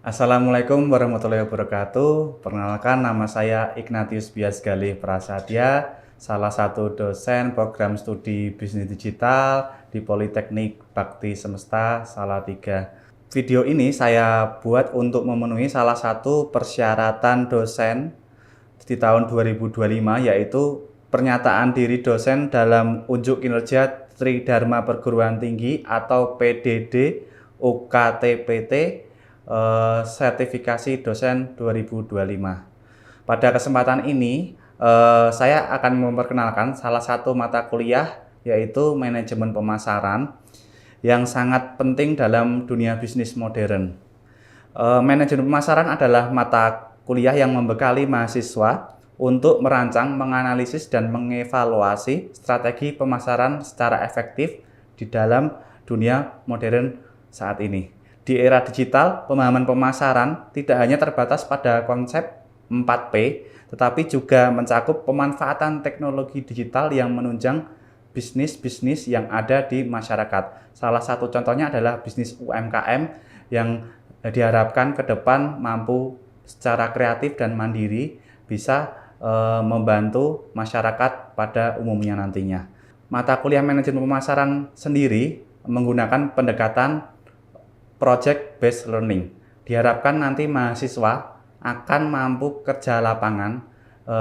Assalamualaikum warahmatullahi wabarakatuh. Perkenalkan, nama saya Ignatius Bias Galih Prasadya, salah satu dosen program studi bisnis digital di Politeknik Bakti Semesta Salatiga. Video ini saya buat untuk memenuhi salah satu persyaratan dosen di tahun 2025, yaitu pernyataan diri dosen dalam unjuk kinerja Tridharma Perguruan Tinggi atau PDD UKTPT sertifikasi dosen 2025. Pada kesempatan ini saya akan memperkenalkan salah satu mata kuliah, yaitu manajemen pemasaran, yang sangat penting dalam dunia bisnis modern. Manajemen pemasaran adalah mata kuliah yang membekali mahasiswa untuk merancang, menganalisis, dan mengevaluasi strategi pemasaran secara efektif di dalam dunia modern saat ini. Di era digital, pemahaman pemasaran tidak hanya terbatas pada konsep 4P, tetapi juga mencakup pemanfaatan teknologi digital yang menunjang bisnis-bisnis yang ada di masyarakat. Salah satu contohnya adalah bisnis UMKM yang diharapkan ke depan mampu secara kreatif dan mandiri bisa membantu masyarakat pada umumnya nantinya. Mata kuliah manajemen pemasaran sendiri menggunakan pendekatan project based learning. Diharapkan nanti mahasiswa akan mampu kerja lapangan.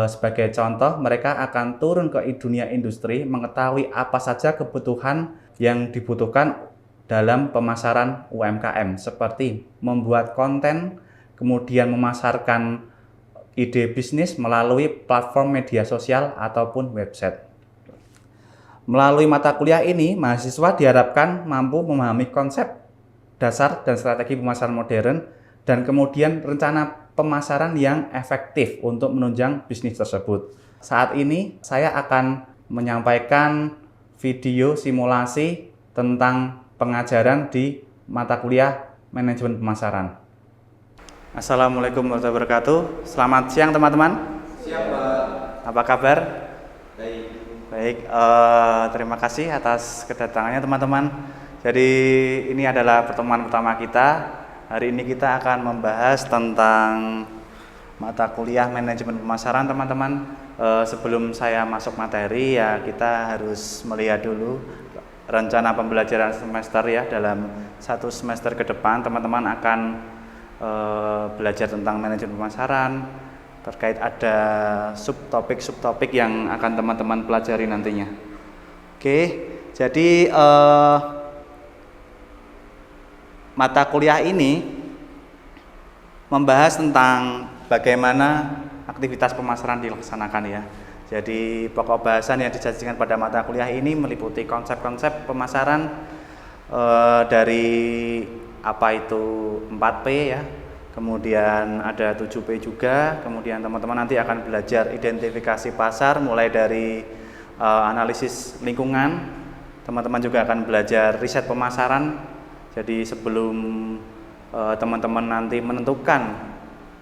Sebagai contoh, mereka akan turun ke dunia industri, mengetahui apa saja kebutuhan yang dibutuhkan dalam pemasaran UMKM, seperti membuat konten, kemudian memasarkan ide bisnis melalui platform media sosial ataupun website. Melalui mata kuliah ini, mahasiswa diharapkan mampu memahami konsep dasar dan strategi pemasaran modern, dan kemudian rencana pemasaran yang efektif untuk menunjang bisnis tersebut. Saat ini saya akan menyampaikan video simulasi tentang pengajaran di mata kuliah manajemen pemasaran. Assalamualaikum warahmatullahi wabarakatuh. Selamat siang teman-teman. Siang, Pak. Apa kabar? Baik. Baik, terima kasih atas kedatangannya teman-teman. Jadi ini adalah pertemuan pertama kita. Hari ini kita akan membahas tentang mata kuliah manajemen pemasaran, teman-teman. Sebelum saya masuk materi, ya kita harus melihat dulu rencana pembelajaran semester ya. Dalam satu semester ke depan teman-teman akan belajar tentang manajemen pemasaran. Terkait ada subtopik yang akan teman-teman pelajari nantinya. Oke, jadi mata kuliah ini membahas tentang bagaimana aktivitas pemasaran dilaksanakan ya. Jadi pokok bahasan yang disajikan pada mata kuliah ini meliputi konsep-konsep pemasaran dari apa itu 4P ya. Kemudian ada 7P juga. Kemudian teman-teman nanti akan belajar identifikasi pasar mulai dari analisis lingkungan. Teman-teman juga akan belajar riset pemasaran. Jadi sebelum teman-teman nanti menentukan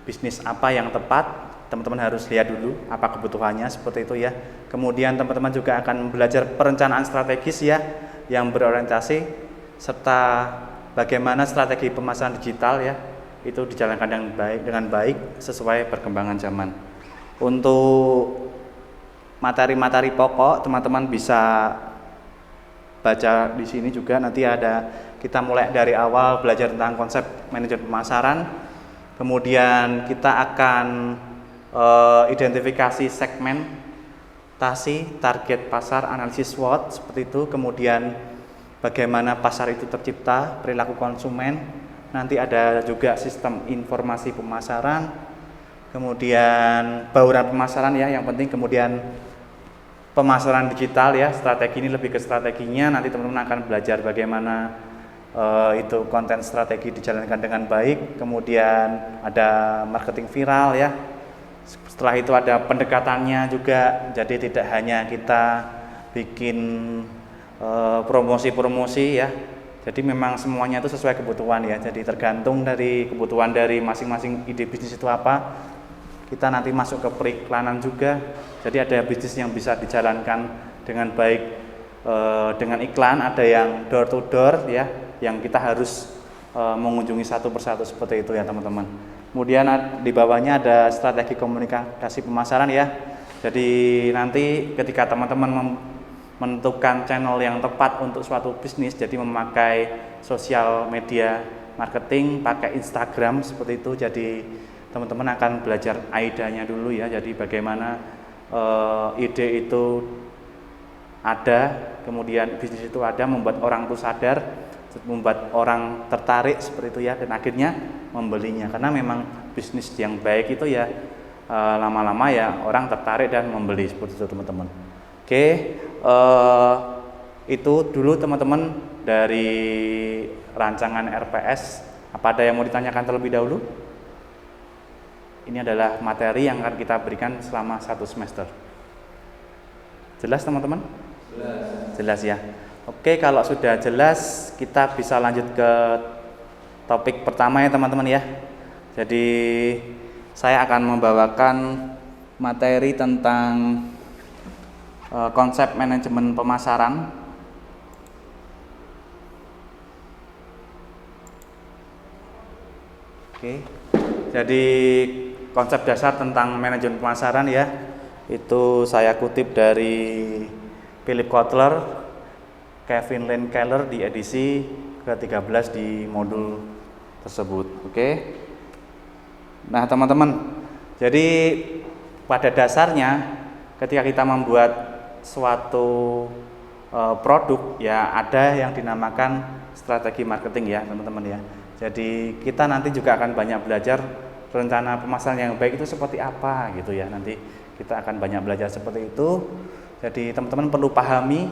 bisnis apa yang tepat, teman-teman harus lihat dulu apa kebutuhannya, seperti itu ya. Kemudian teman-teman juga akan belajar perencanaan strategis ya, yang berorientasi serta bagaimana strategi pemasaran digital ya itu dijalankan dengan baik sesuai perkembangan zaman. Untuk materi-materi pokok teman-teman bisa baca di sini juga. Nanti ada, kita mulai dari awal belajar tentang konsep manajemen pemasaran, kemudian kita akan identifikasi segmentasi, target pasar, analisis SWOT seperti itu, kemudian bagaimana pasar itu tercipta, perilaku konsumen, nanti ada juga sistem informasi pemasaran, kemudian bauran pemasaran ya yang penting, kemudian pemasaran digital ya, strategi ini lebih ke strateginya. Nanti teman-teman akan belajar bagaimana itu konten strategi dijalankan dengan baik. Kemudian ada marketing viral ya. Setelah itu ada pendekatannya juga. Jadi tidak hanya kita bikin promosi-promosi ya. Jadi memang semuanya itu sesuai kebutuhan ya. Jadi tergantung dari kebutuhan dari masing-masing ide bisnis itu apa. Kita nanti masuk ke periklanan juga. Jadi ada bisnis yang bisa dijalankan dengan baik dengan iklan, ada yang door to door ya, yang kita harus mengunjungi satu persatu seperti itu ya teman-teman. Kemudian di bawahnya ada strategi komunikasi pemasaran ya. Jadi nanti ketika teman-teman menentukan channel yang tepat untuk suatu bisnis, jadi memakai sosial media marketing, pakai Instagram seperti itu. Jadi teman-teman akan belajar AIDA-nya dulu ya. Jadi bagaimana ide itu ada, kemudian bisnis itu ada, membuat orang itu sadar, membuat orang tertarik seperti itu ya, dan akhirnya membelinya. Karena memang bisnis yang baik itu ya lama-lama ya orang tertarik dan membeli seperti itu teman-teman. Oke, itu dulu teman-teman dari rancangan RPS. Apa ada yang mau ditanyakan terlebih dahulu? Ini adalah materi yang akan kita berikan selama 1 semester. Jelas teman-teman? Jelas ya. Oke, kalau sudah jelas kita bisa lanjut ke topik pertama ya teman-teman ya. Jadi saya akan membawakan materi tentang konsep manajemen pemasaran. Oke. Jadi konsep dasar tentang manajemen pemasaran ya, itu saya kutip dari Philip Kotler, Kevin Lane Keller di edisi ke-13 di modul tersebut. Oke. Nah, teman-teman, jadi pada dasarnya ketika kita membuat suatu produk ya ada yang dinamakan strategi marketing ya, teman-teman ya. Jadi kita nanti juga akan banyak belajar rencana pemasaran yang baik itu seperti apa gitu ya. Nanti kita akan banyak belajar seperti itu. Jadi teman-teman perlu pahami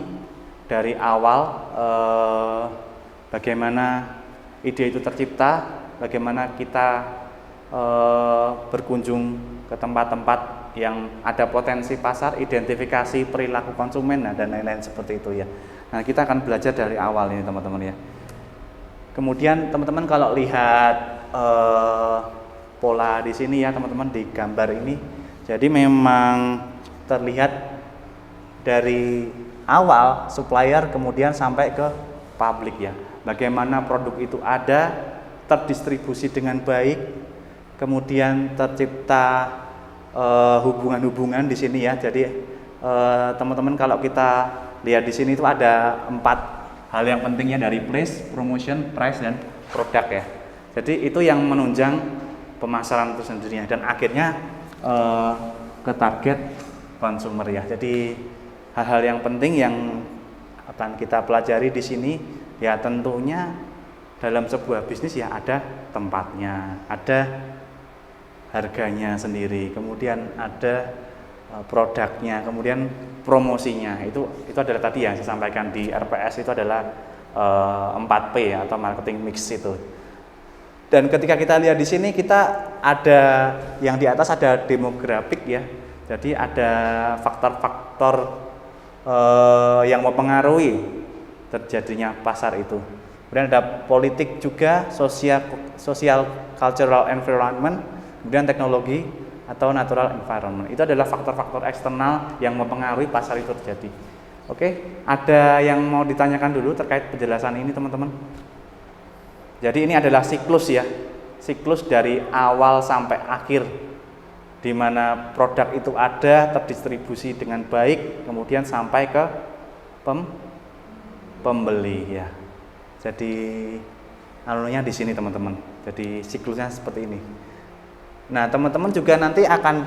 dari awal bagaimana ide itu tercipta, bagaimana kita berkunjung ke tempat-tempat yang ada potensi pasar, identifikasi perilaku konsumen dan lain-lain seperti itu ya. Nah, kita akan belajar dari awal ini teman-teman ya. Kemudian teman-teman kalau lihat pola di sini ya teman-teman di gambar ini, jadi memang terlihat dari awal supplier kemudian sampai ke publik ya. Bagaimana produk itu ada, terdistribusi dengan baik, kemudian tercipta hubungan-hubungan di sini ya. Jadi teman-teman kalau kita lihat di sini itu ada 4 hal yang pentingnya dari place, promotion, price dan produk ya. Jadi itu yang menunjang pemasaran itu sendirinya dan akhirnya ke target konsumer ya. Jadi hal-hal yang penting yang akan kita pelajari di sini ya, tentunya dalam sebuah bisnis ya ada tempatnya, ada harganya sendiri, kemudian ada produknya, kemudian promosinya. Itu adalah tadi yang saya sampaikan di RPS, itu adalah 4P ya, atau marketing mix itu. Dan ketika kita lihat di sini, kita ada yang di atas ada demografik ya. Jadi ada faktor-faktor yang mempengaruhi terjadinya pasar itu. Kemudian ada politik juga, social cultural environment, kemudian teknologi atau natural environment. Itu adalah faktor-faktor eksternal yang mempengaruhi pasar itu terjadi. Oke, ada yang mau ditanyakan dulu terkait penjelasan ini teman-teman? Jadi ini adalah siklus ya, siklus dari awal sampai akhir, di mana produk itu ada, terdistribusi dengan baik, kemudian sampai ke pembeli ya. Jadi anunya di sini teman-teman. Jadi siklusnya seperti ini. Nah, teman-teman juga nanti akan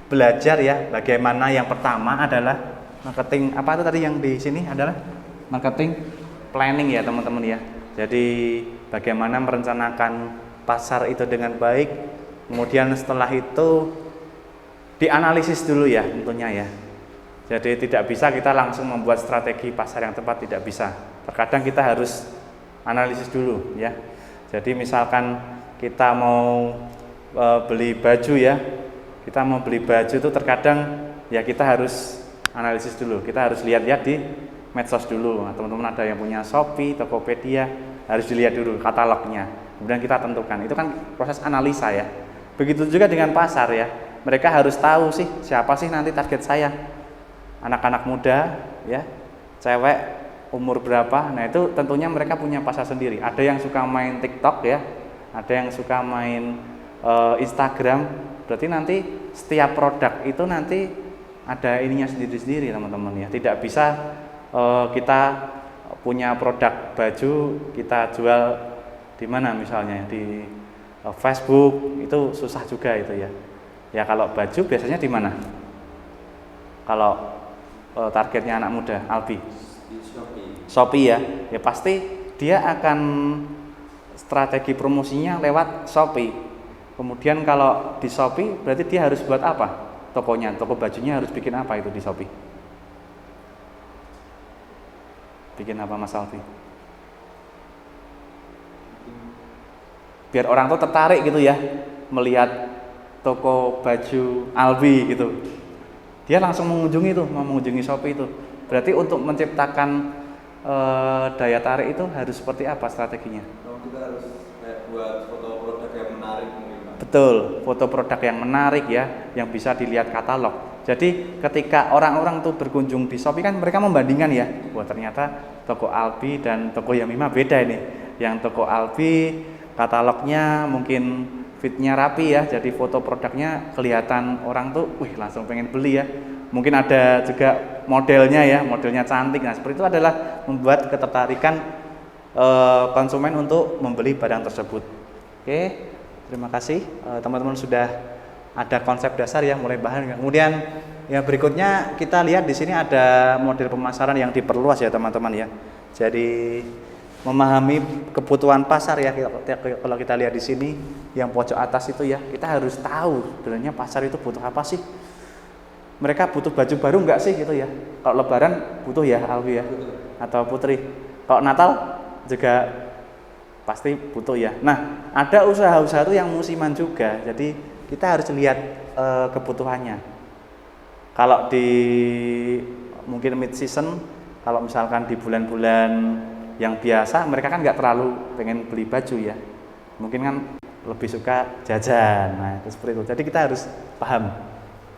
belajar ya bagaimana yang pertama adalah marketing, apa itu tadi yang di sini adalah marketing planning ya teman-teman ya. Jadi bagaimana merencanakan pasar itu dengan baik, kemudian setelah itu dianalisis dulu ya tentunya ya. Jadi tidak bisa kita langsung membuat strategi pasar yang tepat, tidak bisa. Terkadang kita harus analisis dulu ya. Jadi misalkan kita mau beli baju ya, kita mau beli baju itu terkadang ya kita harus analisis dulu, kita harus lihat-lihat di medsos dulu. Nah, teman-teman ada yang punya Shopee, Tokopedia, harus dilihat dulu katalognya, kemudian kita tentukan. Itu kan proses analisa ya. Begitu juga dengan pasar ya, mereka harus tahu sih siapa sih nanti target saya, anak-anak muda ya, cewek, umur berapa. Nah itu tentunya mereka punya pasar sendiri. Ada yang suka main TikTok ya, ada yang suka main Instagram. Berarti nanti setiap produk itu nanti ada ininya sendiri-sendiri teman-teman ya. Tidak bisa kita punya produk baju kita jual di mana misalnya di Facebook, itu susah juga itu ya. Ya kalau baju biasanya di mana? Kalau targetnya anak muda, Albi? Di Shopee. Shopee ya. Ya pasti dia akan strategi promosinya lewat Shopee. Kemudian kalau di Shopee berarti dia harus buat apa? Tokonya, toko bajunya harus bikin apa itu di Shopee? Bikin apa Mas Alfi? Biar orang tuh tertarik gitu ya, melihat toko baju Albi gitu. Dia langsung mengunjungi tuh, mau mengunjungi Shopee itu. Berarti untuk menciptakan daya tarik itu harus seperti apa strateginya? Kita harus buat foto produk yang menarik mungkin, Pak. Betul, foto produk yang menarik ya, yang bisa dilihat katalog. Jadi ketika orang-orang tuh berkunjung di Shopee kan mereka membandingkan ya, wah ternyata toko Albi dan toko Yamima beda ini. Yang toko Albi katalognya mungkin fitnya rapi ya, jadi foto produknya kelihatan orang tuh, wih langsung pengen beli ya. Mungkin ada juga modelnya ya, modelnya cantik. Nah seperti itu adalah membuat ketertarikan konsumen untuk membeli barang tersebut. Oke, terima kasih teman-teman sudah ada konsep dasar ya, mulai bahan. Kemudian ya berikutnya kita lihat di sini ada model pemasaran yang diperluas ya teman-teman ya. Jadi memahami kebutuhan pasar ya. Kalau kita lihat di sini yang pojok atas itu ya, kita harus tahu sebenarnya pasar itu butuh apa sih. Mereka butuh baju baru enggak sih gitu ya. Kalau Lebaran butuh ya Alwi ya, atau Putri. Kalau Natal juga pasti butuh ya. Nah ada usaha-usaha itu yang musiman juga. Jadi kita harus lihat kebutuhannya. Kalau di mungkin mid season, kalau misalkan di bulan-bulan yang biasa mereka kan nggak terlalu pengen beli baju ya, mungkin kan lebih suka jajan. Nah itu seperti itu. Jadi kita harus paham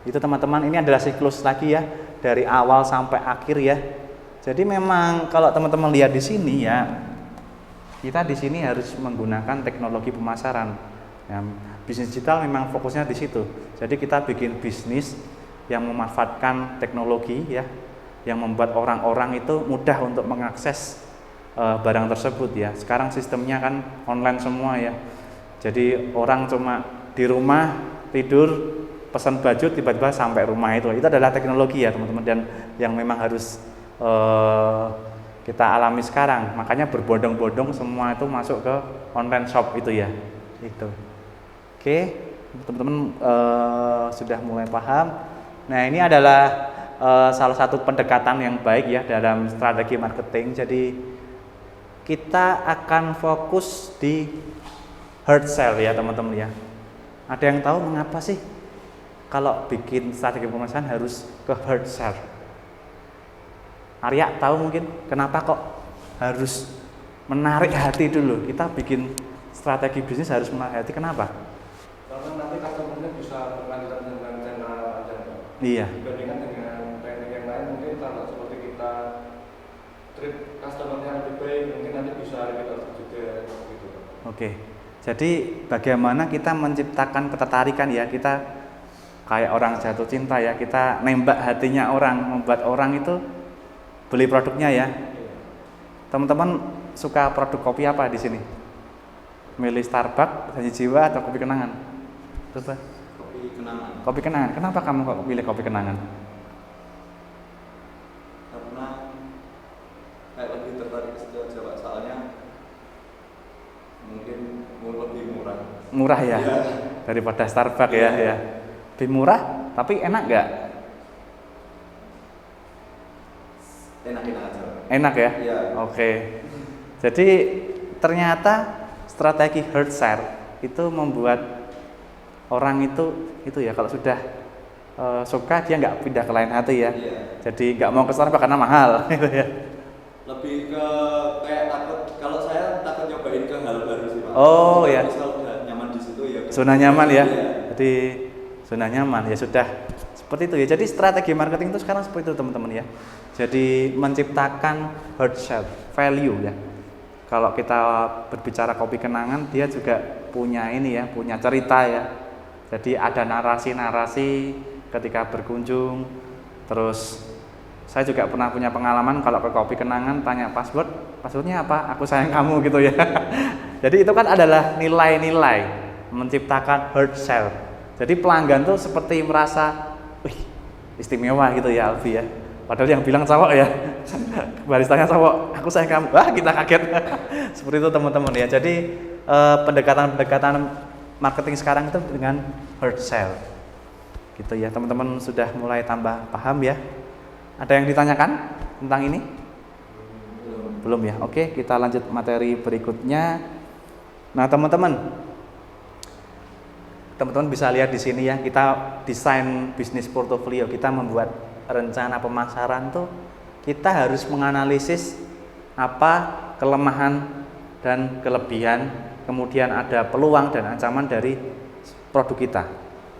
itu teman-teman. Ini adalah siklus lagi ya, dari awal sampai akhir ya. Jadi memang kalau teman-teman lihat di sini ya, kita di sini harus menggunakan teknologi pemasaran ya. Bisnis digital memang fokusnya di situ. Jadi kita bikin bisnis yang memanfaatkan teknologi ya, yang membuat orang-orang itu mudah untuk mengakses barang tersebut ya. Sekarang sistemnya kan online semua ya. Jadi orang cuma di rumah tidur, pesan baju tiba-tiba sampai rumah itu. Itu adalah teknologi ya teman-teman, dan yang memang harus kita alami sekarang. Makanya berbondong-bondong semua itu masuk ke online shop itu ya. Itu. Oke, teman-teman sudah mulai paham. Nah ini adalah salah satu pendekatan yang baik ya dalam strategi marketing. Jadi kita akan fokus di hard sell ya teman-teman ya. Ada yang tahu mengapa sih kalau bikin strategi pemasaran harus ke hard sell? Arya tahu mungkin kenapa kok harus menarik hati dulu? Kita bikin strategi bisnis harus menarik hati, kenapa? Karena nanti customer-nya bisa berlanjutan dengan jangka panjang. Iya. Dibandingkan dengan teknik yang lain, mungkin kalau seperti kita treat customer-nya lebih baik, mungkin nanti bisa repeat order juga gitu. Oke. Jadi bagaimana kita menciptakan ketertarikan ya, kita kayak orang jatuh cinta ya, kita nembak hatinya orang, membuat orang itu beli produknya ya. Teman-teman suka produk kopi apa di sini? Milih Starbucks, Janji Jiwa, atau Kopi Kenangan? Coba. Kopi kenangan. Kopi Kenangan. Kenapa kamu kok pilih Kopi Kenangan? Karena kayak lebih tertarik ke situ aja Pak, soalnya mungkin lebih murah. Murah ya, Iya. daripada Starbucks ya, ya. Lebih murah, tapi enak nggak? Enak-enak aja. Enak ya? Iya. Oke. Jadi ternyata strategi hard sell itu membuat orang itu ya kalau sudah suka dia nggak pindah ke lain hati ya. Iya. Jadi nggak mau ke Starbucks karena mahal gitu ya. Lebih ke kayak takut, kalau saya takut nyobain ke hal baru sih Pak. Oh, ya. Misal udah nyaman di situ ya. Zona nyaman ya. Iya. Jadi zona nyaman ya sudah Seperti itu ya. Jadi strategi marketing itu sekarang seperti itu teman-teman ya. Jadi menciptakan hard sell value ya. Kalau kita berbicara kopi kenangan, dia juga punya ini ya, punya cerita ya. Jadi ada narasi-narasi ketika berkunjung. Terus saya juga pernah punya pengalaman kalau ke kopi kenangan tanya passwordnya apa? Aku sayang kamu gitu ya. Jadi itu kan adalah nilai-nilai menciptakan hard sell. Jadi pelanggan tuh seperti merasa, wih istimewa gitu ya Alfi ya. Padahal yang bilang cowok ya, baristanya cowok, aku sayang kamu, wah kita kaget. Seperti itu teman-teman ya. Jadi pendekatan-pendekatan marketing sekarang itu dengan hard sell, gitu ya. Teman-teman sudah mulai tambah paham ya. Ada yang ditanyakan tentang ini? Belum ya. Oke, kita lanjut materi berikutnya. Nah teman-teman bisa lihat di sini ya. Kita desain bisnis portofolio, kita membuat rencana pemasaran tuh kita harus menganalisis apa kelemahan dan kelebihan, kemudian ada peluang dan ancaman dari produk kita.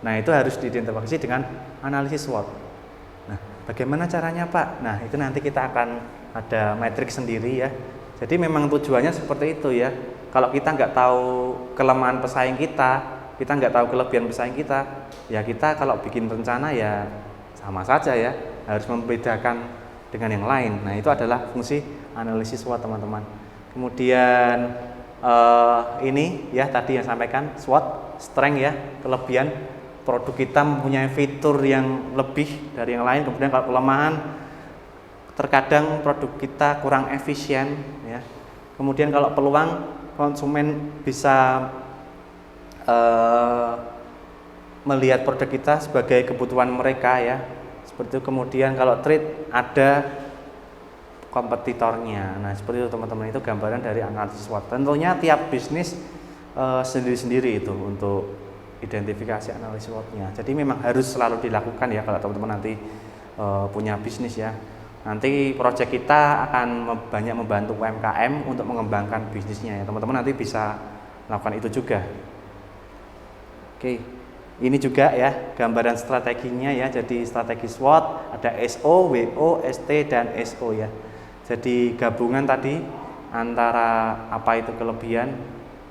Nah itu harus diidentifikasi dengan analisis SWOT. Nah bagaimana caranya Pak? Nah itu nanti kita akan ada matriks sendiri ya. Jadi memang tujuannya seperti itu ya. Kalau kita nggak tahu kelemahan pesaing kita nggak tahu kelebihan pesaing kita, ya kita kalau bikin rencana ya sama saja ya, harus membedakan dengan yang lain. Nah itu adalah fungsi analisis SWOT teman-teman. Kemudian ini ya tadi yang sampaikan SWOT, strength ya, kelebihan produk kita mempunyai fitur yang lebih dari yang lain. Kemudian kalau kelemahan, terkadang produk kita kurang efisien ya. Kemudian kalau peluang, konsumen bisa melihat produk kita sebagai kebutuhan mereka ya. Seperti itu. Kemudian kalau trade ada kompetitornya. Nah seperti itu teman-teman, itu gambaran dari analisis SWOT. Tentunya tiap bisnis sendiri-sendiri itu untuk identifikasi analisis SWOT-nya. Jadi memang harus selalu dilakukan ya kalau teman-teman nanti punya bisnis ya. Nanti proyek kita akan banyak membantu UMKM untuk mengembangkan bisnisnya ya. Teman-teman nanti bisa melakukan itu juga. Oke, ini juga ya gambaran strateginya ya. Jadi strategi SWOT ada SO, WO, ST dan SO ya. Jadi gabungan tadi antara apa itu kelebihan,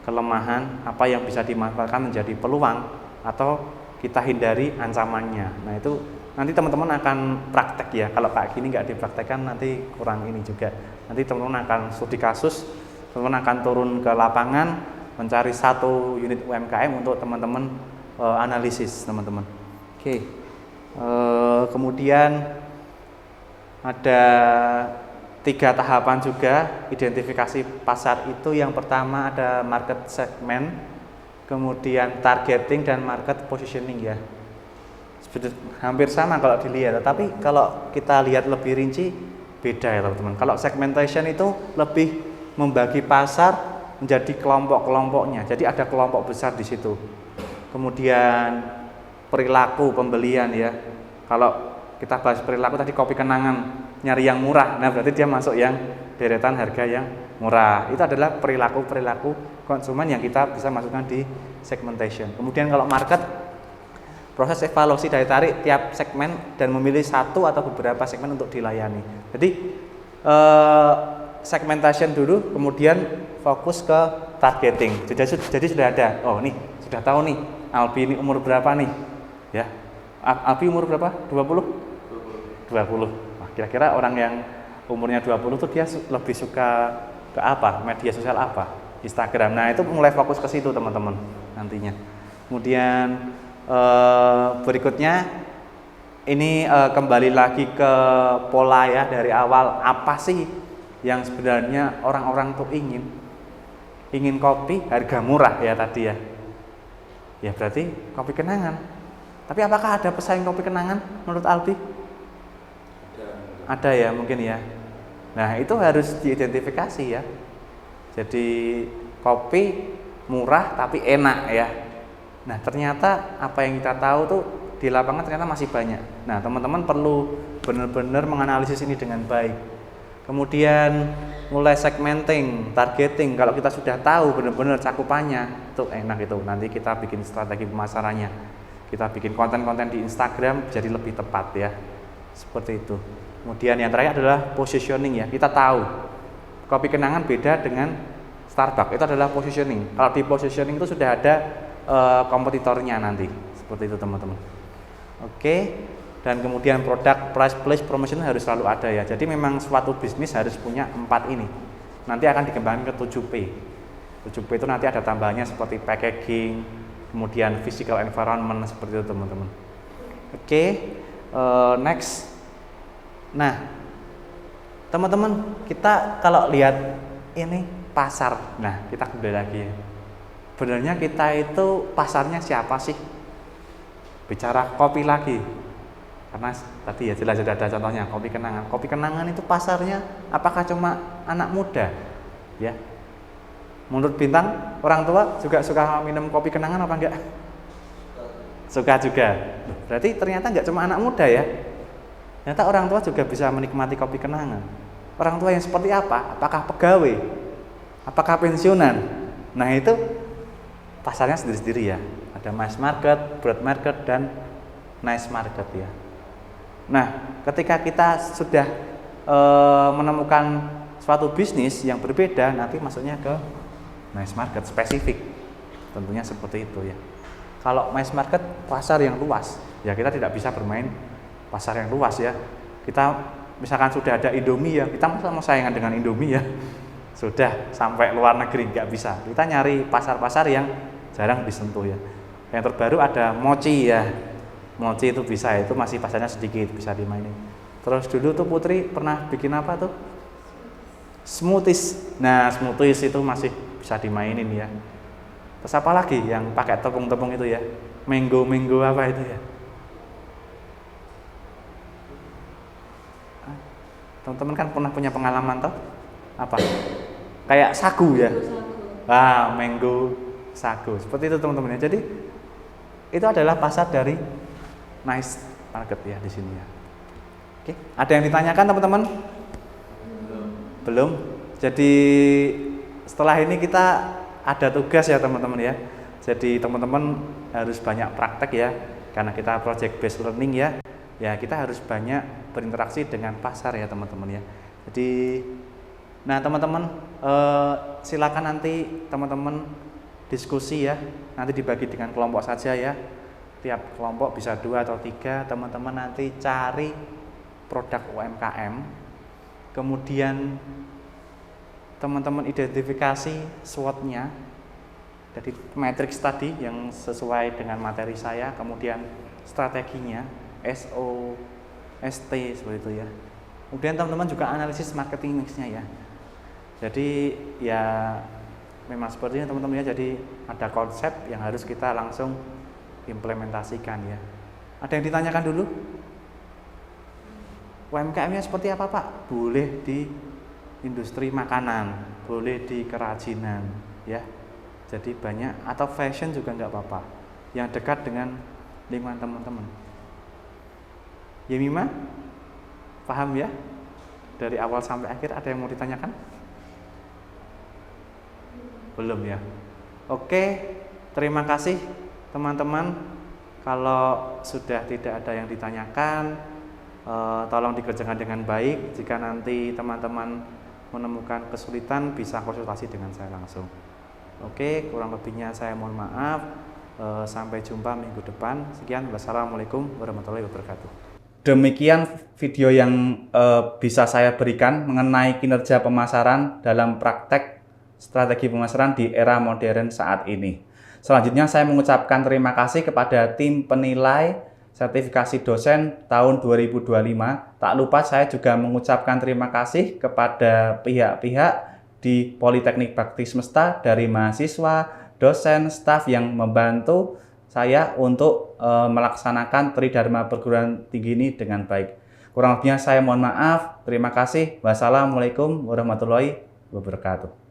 kelemahan, apa yang bisa dimanfaatkan menjadi peluang atau kita hindari ancamannya. Nah itu nanti teman-teman akan praktek ya. Kalau kayak gini nggak dipraktekkan nanti kurang ini juga. Nanti teman-teman akan studi kasus, teman-teman akan turun ke lapangan mencari satu unit UMKM untuk teman-teman analisis teman-teman. Oke. Kemudian ada 3 tahapan juga identifikasi pasar itu. Yang pertama ada market segment, kemudian targeting dan market positioning ya. Hampir sama kalau dilihat, tapi kalau kita lihat lebih rinci beda ya teman-teman. Kalau segmentation itu lebih membagi pasar menjadi kelompok-kelompoknya. Jadi ada kelompok besar di situ. Kemudian perilaku pembelian ya. Kalau kita bahas perilaku tadi kopi kenangan nyari yang murah. Nah, berarti dia masuk yang deretan harga yang murah. Itu adalah perilaku konsumen yang kita bisa masukkan di segmentation. Kemudian kalau market, proses evaluasi daya tarik tiap segmen dan memilih satu atau beberapa segmen untuk dilayani. Jadi segmentation dulu, kemudian fokus ke targeting. Jadi sudah ada. Oh, nih sudah tahu nih. Albi ini umur berapa nih? Ya. Albi umur berapa? 20? 20. Nah, kira-kira orang yang umurnya 20 tuh dia lebih suka ke apa? Media sosial apa? Instagram. Nah, itu mulai fokus ke situ teman-teman nantinya. Kemudian berikutnya ini kembali lagi ke pola ya dari awal. Apa sih yang sebenarnya orang-orang tuh ingin kopi harga murah ya tadi ya. Ya berarti kopi kenangan. Tapi apakah ada pesaing kopi kenangan menurut Albi? Ada ya mungkin ya. Nah itu harus diidentifikasi ya. Jadi kopi murah tapi enak ya. Nah ternyata apa yang kita tahu tuh di lapangan ternyata masih banyak. Nah teman-teman perlu benar-benar menganalisis ini dengan baik. Kemudian mulai segmenting, targeting. Kalau kita sudah tahu benar-benar cakupannya, itu enak itu. Nanti kita bikin strategi pemasarannya. Kita bikin konten-konten di Instagram jadi lebih tepat ya. Seperti itu. Kemudian yang terakhir adalah positioning ya. Kita tahu kopi kenangan beda dengan Starbucks. Itu adalah positioning. Kalau di positioning itu sudah ada kompetitornya nanti. Seperti itu teman-teman. Oke. Dan kemudian produk, price, place, promotion harus selalu ada ya. Jadi memang suatu bisnis harus punya 4 ini. Nanti akan dikembangkan ke 7P. 7P itu nanti ada tambahannya seperti packaging, kemudian physical environment, seperti itu teman-teman. Oke, next. Nah, teman-teman, kita kalau lihat ini pasar. Nah, kita kembali lagi ya. Sebenarnya kita itu pasarnya siapa sih? Bicara kopi lagi. Karena tadi ya jelas sudah ada contohnya kopi kenangan. Kopi kenangan itu pasarnya apakah cuma anak muda? Ya. Menurut Bintang, orang tua juga suka minum kopi kenangan apa enggak? Suka juga. Berarti ternyata enggak cuma anak muda ya. Ternyata orang tua juga bisa menikmati kopi kenangan. Orang tua yang seperti apa? Apakah pegawai? Apakah pensiunan? Nah itu pasarnya sendiri-sendiri ya. Ada mass market, broad market, dan niche market ya. Nah, ketika kita sudah menemukan suatu bisnis yang berbeda, nanti masuknya ke mass market spesifik. Tentunya seperti itu ya. Kalau mass market pasar yang luas, ya kita tidak bisa bermain pasar yang luas ya. Kita misalkan sudah ada Indomie ya, kita mau saingan dengan Indomie ya. Sudah sampai luar negeri nggak bisa. Kita nyari pasar-pasar yang jarang disentuh ya. Yang terbaru ada mochi ya. Mochi itu bisa, itu masih pasarnya sedikit, bisa dimainin. Terus dulu tuh Putri pernah bikin apa tuh? Smoothies. Nah, smoothies itu masih bisa dimainin ya. Terus apa lagi yang pakai tepung-tepung itu ya? Mango apa itu ya? Teman-teman kan pernah punya pengalaman toh? Apa? Kayak sagu ya? Mango sagu. Seperti itu teman-teman ya. Jadi itu adalah pasar dari nice market ya di sini ya. Oke, ada yang ditanyakan teman-teman? Belum. Jadi setelah ini kita ada tugas ya teman-teman ya. Jadi teman-teman harus banyak praktek ya, karena kita project based learning ya. Ya kita harus banyak berinteraksi dengan pasar ya teman-teman ya. Jadi, nah teman-teman silakan nanti teman-teman diskusi ya. Nanti dibagi dengan kelompok saja ya. Tiap kelompok bisa 2 atau 3, teman-teman nanti cari produk UMKM, kemudian teman-teman identifikasi SWOT-nya, jadi matriks tadi yang sesuai dengan materi saya, kemudian strateginya, SO, ST, seperti itu ya. Kemudian teman-teman juga analisis marketing mix-nya ya. Jadi ya memang seperti ini teman-teman ya, jadi ada konsep yang harus kita langsung implementasikan ya. Ada yang ditanyakan dulu? UMKM-nya seperti apa Pak? Boleh di industri makanan, boleh di kerajinan ya. Jadi banyak, atau fashion juga nggak apa-apa, yang dekat dengan lingkungan teman-teman. Yemima, paham ya? Dari awal sampai akhir ada yang mau ditanyakan? Belum ya? Oke, terima kasih teman-teman. Kalau sudah tidak ada yang ditanyakan, tolong dikerjakan dengan baik. Jika nanti teman-teman menemukan kesulitan, bisa konsultasi dengan saya langsung. Oke, kurang lebihnya saya mohon maaf. Sampai jumpa minggu depan. Sekian, wassalamualaikum warahmatullahi wabarakatuh. Demikian video yang bisa saya berikan mengenai kinerja pemasaran dalam praktek strategi pemasaran di era modern saat ini. Selanjutnya saya mengucapkan terima kasih kepada tim penilai sertifikasi dosen tahun 2025. Tak lupa saya juga mengucapkan terima kasih kepada pihak-pihak di Politeknik Bakti Semesta, dari mahasiswa, dosen, staf yang membantu saya untuk melaksanakan Tridharma Perguruan Tinggi ini dengan baik. Kurang lebihnya saya mohon maaf. Terima kasih. Wassalamualaikum warahmatullahi wabarakatuh.